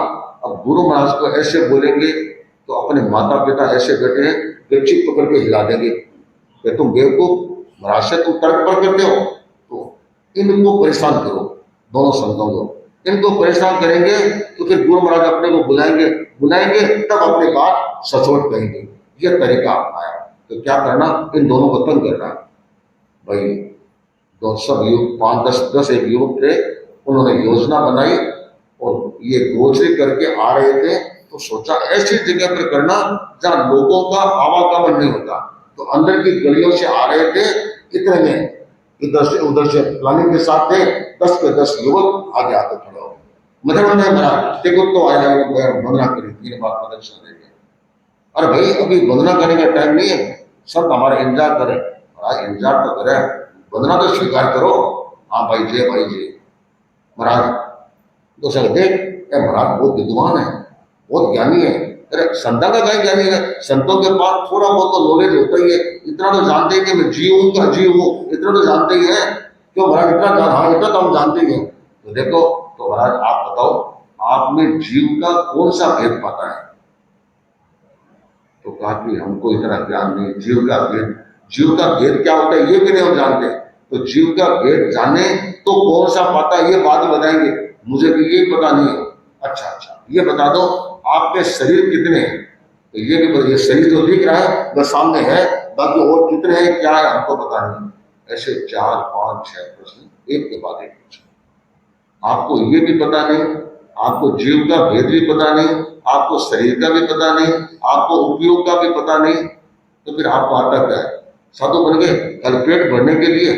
Speaker 1: अब गुरु महाराज को ऐसे बोलेंगे तो अपने माता पिता ऐसे बैठे हैं, गच्ची पकड़ के हिला देंगे कि तुम बेवकूफ, महाराज से तुम तर्क पर करते हो। तो इनको परेशान करो, दोनों संतों को इनको परेशान करेंगे तो फिर गुरु महाराज अपने को बुलाएंगे तब अपनी बात सचोट कहेंगे। यह तरीका अपनाया। तो क्या करना, इन दोनों को तंग करना भाई। तो सब युवक 5-10 एक युवक थे, उन्होंने योजना बनाई और ये गोचरी करके आ रहे थे। तो सोचा ऐसी जगह पर करना जहां लोगों का आवागमन नहीं होता। तो अंदर की गलियों से आ रहे थे, इतने में इधर से उधर से प्लानिंग के साथ थे 10 के 10 युवक आगे आते खड़े हो। मतलब नहीं महाराज देखो तो आया वंदना करी, 3 बार प्रदक्षिण देंगे। अरे भाई अभी वंदना करने का टाइम नहीं है, सब हमारा इंतजार करें। महाराज इंतजार तो करें, वंदना तो स्वीकार करो। हाँ भाई जय महाराज। तो सर देख महाराज बहुत विद्वान है, बहुत ज्ञानी है, अरे संता का कहीं जाने है, संतों के पास थोड़ा बहुत तो नॉलेज होता ही है, इतना तो जानते हैं कि मैं जीव का जीव हूँ, इतना तो जानते ही है। क्यों महाराज इतना, हाँ इतना तो हम जानते ही हैं। तो देखो, तो महाराज आप बताओ, आप में जीव का कौन सा भेद पता है? तो कहा कि हमको इतना ज्ञान नहीं, जीव का भेद, जीव का भेद क्या होता है ये भी नहीं हम जानते। तो जीव का भेद जाने तो कौन सा पता है ये बात बताएंगे, मुझे भी ये पता नहीं है। अच्छा अच्छा, ये बता दो आपके शरीर कितने हैं? तो ये भी बताइए, शरीर तो दिख रहा है बस सामने है, बाकी और कितने हैं क्या है हमको पता नहीं। ऐसे 4 5 6 प्रश्न एक के बाद एक पूछे, आपको ये भी पता नहीं, आपको जीव का भेद भी पता नहीं, आपको शरीर का भी पता नहीं, आपको उपयोग का भी पता नहीं, तो फिर आपको आता क्या है? साधु बन गए कल पेट भरने के लिए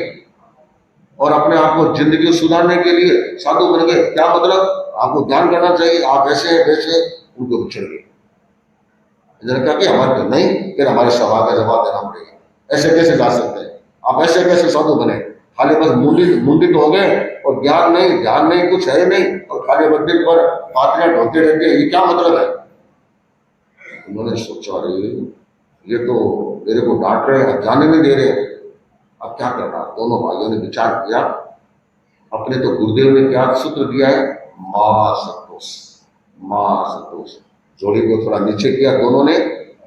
Speaker 1: और अपने आप को जिंदगी सुधारने के लिए साधु बन गए, क्या मतलब? आपको ज्ञान करना चाहिए, आप ऐसे वैसे उनको बिछड़ गए। कहा कि हमारे तो नहीं, फिर हमारे सवाल का जवाब देना पड़ेगा। ऐसे कैसे जा सकते हैं आप? ऐसे कैसे साधु बने? खाली बस मुंडित हो गए और ज्ञान नहीं, ध्यान नहीं, कुछ है नहीं, और खाली बस दिन पर पात्रियां ढोते रहते हैं, ये क्या मतलब है? उन्होंने सोचा, अरे ये तो मेरे को डांट रहे हैं, जाने नहीं दे रहे, अब क्या करना? दोनों भाइयों ने विचार किया, अपने तो गुरुदेव ने क्या सूत्र दिया है, मां संतोष, मां संतोष। जोड़ी को थोड़ा नीचे किया दोनों ने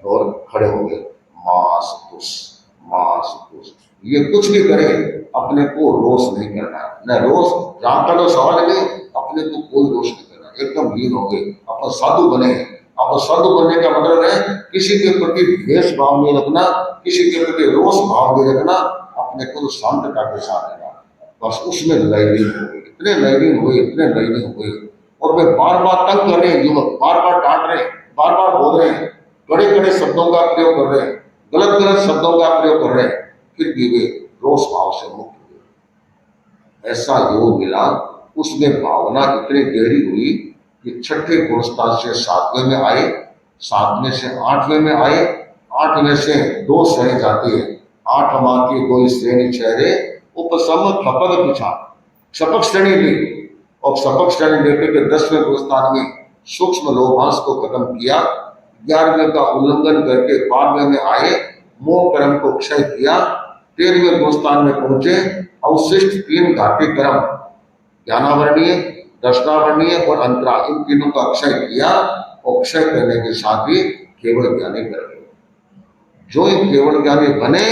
Speaker 1: और खड़े हो गए, मां संतोष, मां संतोष। ये कुछ भी करे अपने को रोष नहीं करना है, न रोष, राम का तो सवाल नहीं, अपने को कोई रोष नहीं करना, एकदम लीन हो गए, अपन साधु बने। अब साधु बनने का मतलब है किसी के प्रति द्वेष भाव नहीं रखना, किसी के प्रति रोष भाव नहीं रखना, अपने को शांतता के साथ रहना। बस उसमें लयलीन हो गए, इतने लयलीन हुए, इतने लयलीन हुए। और वे बार बार तंग कर रहे हैं, युवक बार बार डांट रहे हैं, बार बार बोल रहे हैं, कड़े कड़े शब्दों का प्रयोग कर रहे हैं, गलत गलत शब्दों का प्रयोग कर रहे हैं, फिर भी वे रोष भाव से मुक्त हुए। ऐसा योग मिला, उसमें भावना इतनी गहरी हुई कि छठे गुणस्थान से 7वें में आए, 7वें से 8वें में आए, 8वें से 2 श्रेणी जाती है, 8 माह की कोई श्रेणी ठहरे, उपसम खपक पीछा शपक श्रेणी ली, और शपक श्रेणी लेकर के 10वें गुणस्थान में सूक्ष्म लोभांश को खत्म किया, 11वें का उल्लंघन करके 12वें में आए, मोह कर्म को क्षय किया, 13वें गुणस्थान में पहुंचे, अवशिष्ट 3 घाटी कर्म ज्ञानावरणीय, दर्शनावरणीय और अंतरा, इन तीनों का अक्षय किया, और अक्षय करने के साथ ही केवल ज्ञानी कर गए। जो इन केवल ज्ञानी बने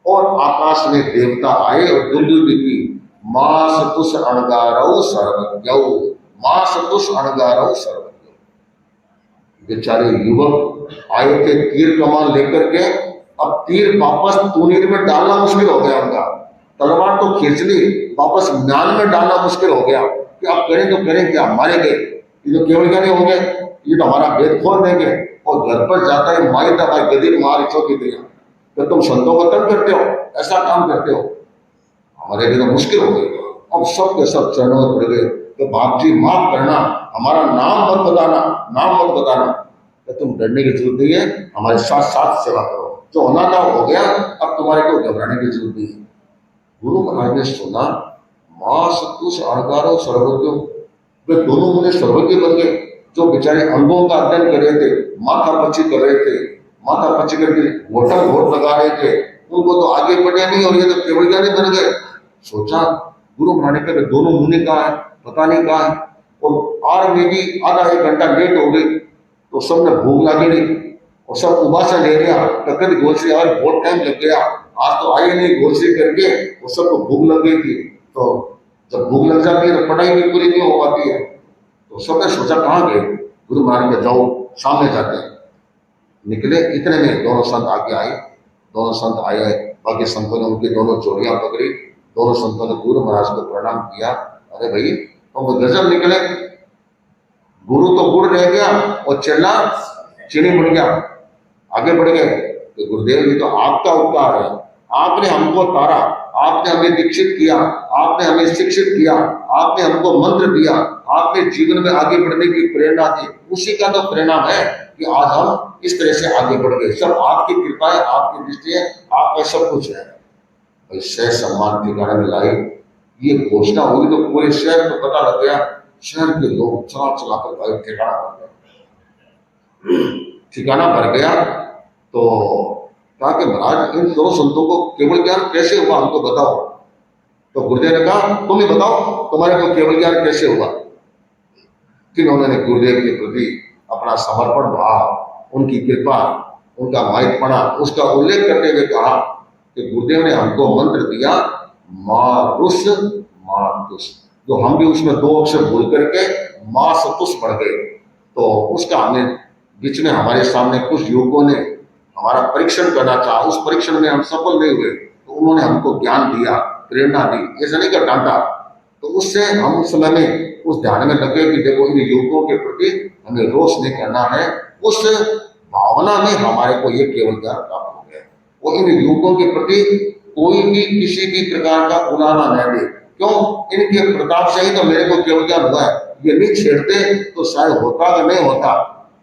Speaker 1: और आकाश में देवता आए और दुर्दुर्गी की, मां सतुष अणगारौ सर्वज्ञौ, मां सतुष अणगारौ सर्वज्ञौ। बेचारे युवक आए थे तीर कमान लेकर के, अब तीर वापस तूनीर में डालना मुश्किल हो गया उनका, तलवार तो खींच ली, वापस म्यान में डालना मुश्किल हो गया कि अब करें तो करें क्या, मारेंगे, ये तो केवल ज्ञानी हो गए, ये तो हमारा भेद खोल देंगे। और घर पर जाता है माई दबाई गदी मार चौकी दिया, तो तुम संतों को तंग करते हो, ऐसा काम करते हो, हमारे लिए तो मुश्किल हो गई। अब सब के सब चरणों में पड़ गए, तो बाप जी माफ करना, हमारा नाम मत बताना, नाम मत बताना, तो तुम डरने की जरूरत नहीं है, हमारे साथ साथ सेवा करो, जो होना था हो गया, अब तुम्हारे को घबराने की जरूरत नहीं है। गुरु महाराज ने सुना, मां सतुष अणगारो सर्वज्ञ, वे दोनों मुझे सर्वज्ञ बन गए। जो बेचारे अंगों का अध्ययन कर रहे थे, माथा पच्ची कर रहे थे, माथा पच्ची करके घोटन घोट लगा रहे थे, उनको तो आगे बढ़े नहीं और ये तो केवल ज्ञानी बन गए। सोचा गुरु महाराज के दोनों मुनि कहाँ है, पता नहीं कहाँ है, और आर में भी आधा 1 घंटा लेट हो गई, तो सबने भूख लगी नहीं, और सब उबासा ले लिया, तकन गोलसी और बहुत टाइम लग गया, आज तो आई नहीं गोलसी करके, और सबको भूख लग गई थी। तो जब भूख लग जाती है तो पढ़ाई भी पूरी नहीं हो पाती है, तो सबने सोचा कहाँ गए गुरु महाराज के, जाओ सामने जाते हैं। निकले, इतने में दोनों संत आगे आए, दोनों संत आए, बाकी संतों ने उनकी दोनों चोरियां पकड़ी, दोनों संतों ने गुरु महाराज को प्रणाम किया। अरे भाई तुम गजब निकले, गुरु तो गुड़ रह गया और चेला चीनी बन गया, आगे बढ़ गए। तो गुरुदेव जी तो आपका उपकार है, आपने हमको तारा, आपने हमें दीक्षित किया, आपने हमें शिक्षित किया, आपने हमको मंत्र दिया, आपने जीवन में आगे बढ़ने की प्रेरणा दी, उसी का तो परिणाम है कि आज हम इस तरह से आगे बढ़ गए। सब आपकी कृपा है, आपकी दृष्टि है, आपका सब कुछ है। सह सम्मान ठिकाने में लाई, ये घोषणा हुई तो पूरे शहर को पता लग गया, शहर के लोग चला चला कर ठिकाना बन गए। ठिकाना भर गया तो कहा कि महाराज इन दोनों संतों को केवल ज्ञान कैसे हुआ, हमको बताओ। तो गुरुदेव ने कहा तुम ही बताओ तुम्हारे को केवल ज्ञान कैसे हुआ। फिर उन्होंने गुरुदेव के प्रति अपना समर्पण भाव, उनकी कृपा, उनका माइकपणा, उसका उल्लेख करते हुए कहा कि गुरुदेव ने हमको मंत्र दिया मारुस मातुस, जो हम भी उसमें दो अक्षर भूल करके मां सतुस पढ़ गए। तो उसका हमें बीच में हमारे सामने कुछ युवकों ने हमारा परीक्षण करना चाहा, उस परीक्षण में हम सफल नहीं हुए, तो उन्होंने हमको ज्ञान दिया, प्रेरणा दी, ऐसा नहीं कर डांटा। तो उससे हम उस समय में उस ध्यान में लगे कि देखो इन युवकों के प्रति हमें रोष नहीं करना है। उस भावना में हमारे को ये केवल ज्ञान प्राप्त हो गया। वो इन युवकों के प्रति कोई भी किसी भी प्रकार का उलाना न दे, क्यों, इनके प्रताप से ही तो मेरे को केवल ज्ञान हुआ है। ये नहीं छेड़ते तो शायद होता कि नहीं होता।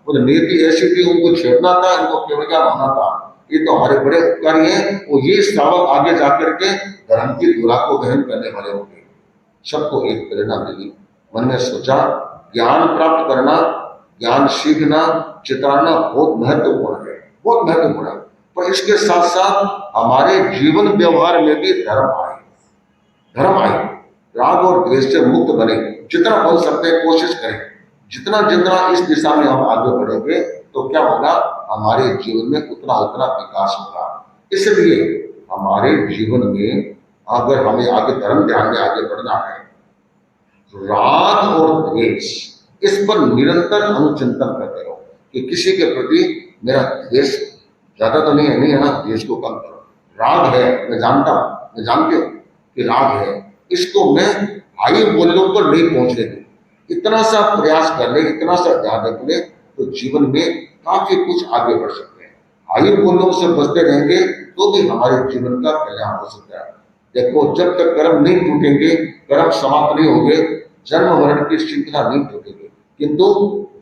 Speaker 1: वो नीति ऐसी थी, उनको छेड़ना था, इनको केवल ज्ञान होना था। ये तो हमारे बड़े उपकारी हैं। वो ये श्रावक आगे जाकर के धर्म की धुरा को दहन करने वाले होंगे। सबको एक प्रेरणा मिली, मन में सोचा ज्ञान प्राप्त करना, ज्ञान सीखना, चितारना बहुत महत्वपूर्ण है, बहुत महत्वपूर्ण है। पर इसके साथ साथ हमारे जीवन व्यवहार में भी धर्म आए, धर्म आए, राग और द्वेष से मुक्त बने, जितना बन सकते हैं कोशिश करें। जितना जितना इस दिशा में हम आगे बढ़ेंगे तो क्या होगा, हमारे जीवन में उतना उतना विकास होगा। इसलिए हमारे जीवन में अगर हमें आगे धर्म ध्यान में आगे बढ़ना है, राग और द्वेष इस पर निरंतर अनुचिंतन करते रहो कि किसी के प्रति मेरा द्वेष ज्यादा तो नहीं है ना, द्वेष को कम करो। राग है, मैं जानता हूं, मैं जानती हूँ कि राग है, इसको मैं हाई मूल्यों पर नहीं पहुंचने दूं। इतना सा प्रयास कर ले, इतना सा ध्यान रख ले, तो जीवन में काफी कुछ आगे बढ़ सकते हैं। हाई मूल्यों से बचते रहेंगे तो भी हमारे जीवन का कल्याण हो सकता है। देखो जब तक कर्म नहीं टूटेंगे, कर्म समाप्त नहीं होंगे, जन्म मरण की श्रृंखला नहीं टूटेगी। किंतु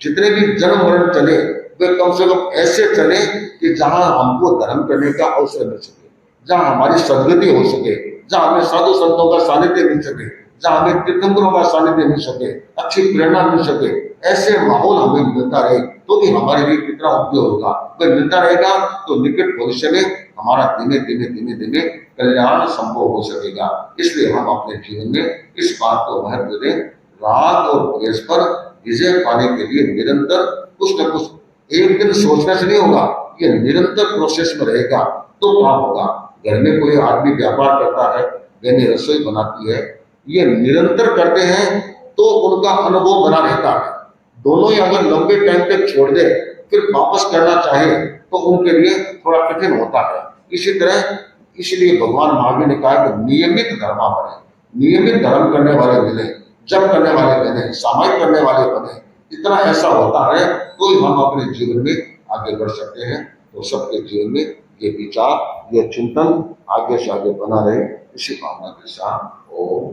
Speaker 1: जितने भी जन्म मरण चले वे कम से कम ऐसे चले कि जहां हमको धर्म करने का अवसर मिल सके, जहां हमारी सदगति हो सके, जहां हमें साधु संतों का सानिध्य मिल सके, जहां हमें तीर्थंकरों का सानिध्य मिल सके, अच्छी प्रेरणा मिल सके। ऐसे माहौल हमें मिलता रहे तो भी हमारे लिए कितना उपयोग होगा। अगर मिलता रहेगा तो निकट भविष्य में हमारा धीमे धीमे धीमे धीमे कल्याण संभव हो सकेगा। इसलिए हम अपने जीवन में इस बात को महत्व दें, राग और द्वेष पर विजय पाने के लिए निरंतर कुछ न कुछ, एक दिन सोचने से नहीं होगा, ये निरंतर प्रोसेस में रहेगा तो काम होगा। घर में कोई आदमी व्यापार करता है, बहनें रसोई बनाती है, ये निरंतर करते हैं तो उनका अनुभव बना रहता है। दोनों ही अगर लंबे टाइम तक छोड़ दे फिर वापस करना चाहे तो उनके लिए थोड़ा कठिन होता है। इसी तरह इसलिए भगवान महावीर ने कहा कि नियमित धर्म बने, नियमित धर्म करने वाले बने, जप करने वाले बने, सामायिक करने वाले बने। इतना ऐसा होता है तो ही हम अपने जीवन में आगे बढ़ सकते हैं। तो सबके जीवन में ये विचार, ये चिंतन आगे से आगे बना रहे, इसी भावना के साथ ओम।